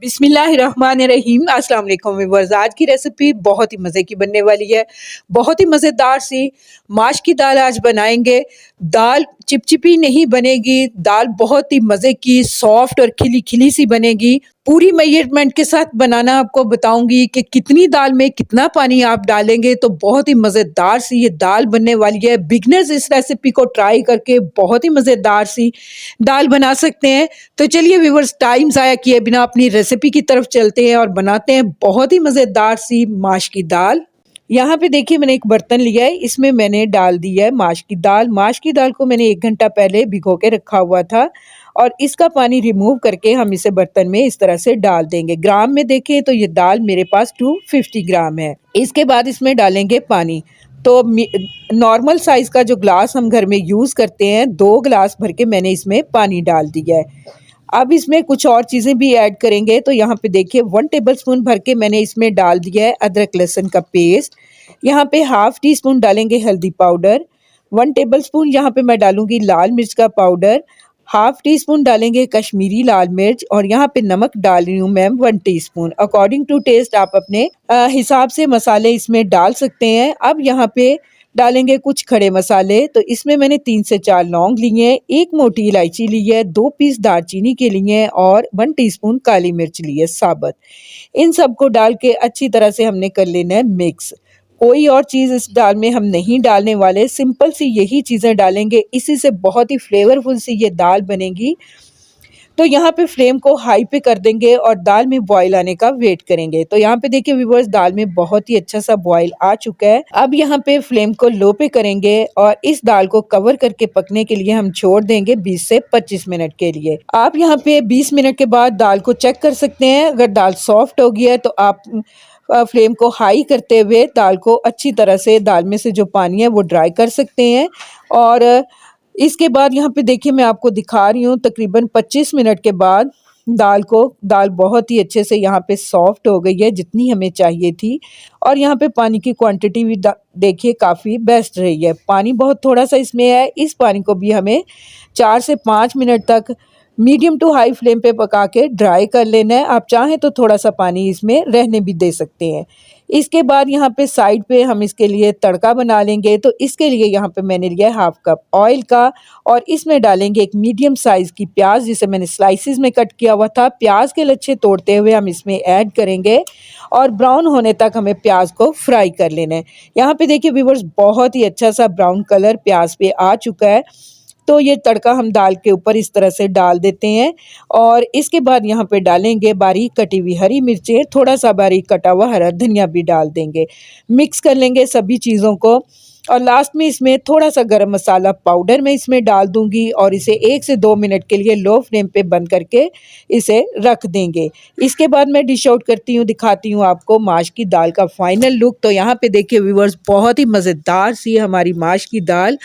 बिस्मिल्लाहिर्रहमानिर्रहीम। अस्सलाम वालेकुम व्यूअर्स। आज की रेसिपी बहुत ही मज़े की बनने वाली है। बहुत ही मज़ेदार सी माश की दाल आज बनाएंगे। दाल चिपचिपी नहीं बनेगी, दाल बहुत ही मज़े की सॉफ्ट और खिली खिली सी बनेगी। पूरी मेजरमेंट के साथ बनाना आपको बताऊंगी कि कितनी दाल में कितना पानी आप डालेंगे तो बहुत ही मज़ेदार सी ये दाल बनने वाली है। बिगनर्स इस रेसिपी को ट्राई करके बहुत ही मज़ेदार सी दाल बना सकते हैं। तो चलिए व्यूअर्स, टाइम ज़ाया किए बिना अपनी रेसिपी की तरफ चलते हैं और बनाते हैं बहुत ही मज़ेदार सी माश की दाल। यहाँ पे देखिए मैंने एक बर्तन लिया है, इसमें मैंने डाल दिया है माश की दाल। माश की दाल को मैंने 1 घंटा पहले भिगो के रखा हुआ था और इसका पानी रिमूव करके हम इसे बर्तन में इस तरह से डाल देंगे। ग्राम में देखें तो ये दाल मेरे पास 250 ग्राम है। इसके बाद इसमें डालेंगे पानी। तो नॉर्मल साइज़ का जो ग्लास हम घर में यूज़ करते हैं, 2 ग्लास भर के मैंने इसमें पानी डाल दिया है। अब इसमें कुछ और चीज़ें भी ऐड करेंगे। तो यहाँ पे देखिए 1 टेबलस्पून भर के मैंने इसमें डाल दिया है अदरक लहसुन का पेस्ट। यहाँ पे हाफ टी स्पून डालेंगे हल्दी पाउडर। 1 टेबलस्पून यहाँ पे मैं डालूंगी लाल मिर्च का पाउडर। हाफ टी स्पून डालेंगे कश्मीरी लाल मिर्च और यहाँ पे नमक डाल रही हूँ ma'am 1 teaspoon. According to taste आप अपने हिसाब से मसाले इसमें डाल सकते हैं। अब यहाँ पे डालेंगे कुछ खड़े मसाले। तो इसमें मैंने 3 से 4 लौंग लिए हैं, 1 मोटी इलायची ली है, 2 पीस दालचीनी के लिए हैं और 1 टीस्पून काली मिर्च ली है साबुत। इन सबको डाल के अच्छी तरह से हमने कर लेना है मिक्स। कोई और चीज़ इस दाल में हम नहीं डालने वाले, सिंपल सी यही चीज़ें डालेंगे, इसी से बहुत ही फ्लेवरफुल सी ये दाल बनेगी। तो यहाँ पे फ्लेम को हाई पे कर देंगे और दाल में बॉईल आने का वेट करेंगे। तो यहाँ पे देखिए व्यूअर्स, दाल में बहुत ही अच्छा सा बॉईल आ चुका है। अब यहाँ पे फ्लेम को लो पे करेंगे और इस दाल को कवर करके पकने के लिए हम छोड़ देंगे 20 से 25 मिनट के लिए। आप यहाँ पे 20 मिनट के बाद दाल को चेक कर सकते हैं। अगर दाल सॉफ्ट होगी है तो आप फ्लेम को हाई करते हुए दाल को अच्छी तरह से, दाल में से जो पानी है वो ड्राई कर सकते हैं। और इसके बाद यहाँ पे देखिए मैं आपको दिखा रही हूँ तकरीबन 25 मिनट के बाद दाल बहुत ही अच्छे से यहाँ पे सॉफ्ट हो गई है, जितनी हमें चाहिए थी। और यहाँ पे पानी की क्वांटिटी भी देखिए काफ़ी बेस्ट रही है। पानी बहुत थोड़ा सा इसमें है। इस पानी को भी हमें 4 से 5 मिनट तक मीडियम टू हाई फ्लेम पे पका के ड्राई कर लेना है। आप चाहें तो थोड़ा सा पानी इसमें रहने भी दे सकते हैं। इसके बाद यहाँ पे साइड पे हम इसके लिए तड़का बना लेंगे। तो इसके लिए यहाँ पे मैंने लिया है हाफ कप ऑयल का और इसमें डालेंगे एक मीडियम साइज़ की प्याज, जिसे मैंने स्लाइसिस में कट किया हुआ था। प्याज के लच्छे तोड़ते हुए हम इसमें ऐड करेंगे और ब्राउन होने तक हमें प्याज को फ्राई कर लेना है। यहाँ पे देखिए व्यूअर्स, बहुत ही अच्छा सा ब्राउन कलर प्याज पे आ चुका है। तो ये तड़का हम दाल के ऊपर इस तरह से डाल देते हैं और इसके बाद यहाँ पे डालेंगे बारीक कटी हुई हरी मिर्चें, थोड़ा सा बारीक कटा हुआ हरा धनिया भी डाल देंगे। मिक्स कर लेंगे सभी चीज़ों को और लास्ट में इसमें थोड़ा सा गरम मसाला पाउडर मैं इसमें डाल दूंगी और इसे 1 से 2 मिनट के लिए लो फ्लेम पे बंद करके इसे रख देंगे। इसके बाद मैं डिश आउट करती हूँ, दिखाती हूँ आपको माश की दाल का फाइनल लुक। तो यहाँ पे देखिए व्यूअर्स, बहुत ही मज़ेदार सी हमारी माश की दाल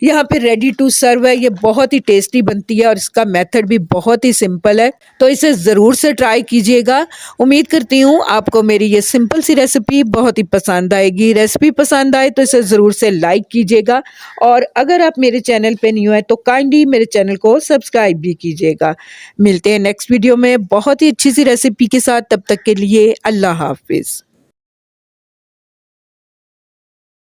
यहाँ पे रेडी टू सर्व है। ये बहुत ही टेस्टी बनती है और इसका मेथड भी बहुत ही सिंपल है। तो इसे ज़रूर से ट्राई कीजिएगा। उम्मीद करती हूँ आपको मेरी ये सिंपल सी रेसिपी बहुत ही पसंद आएगी। रेसिपी पसंद आए तो इसे ज़रूर से लाइक कीजिएगा और अगर आप मेरे चैनल पे न्यू है तो काइंडली मेरे चैनल को सब्सक्राइब भी कीजिएगा। मिलते हैं नेक्स्ट वीडियो में बहुत ही अच्छी सी रेसिपी के साथ। तब तक के लिए अल्लाह हाफिज़।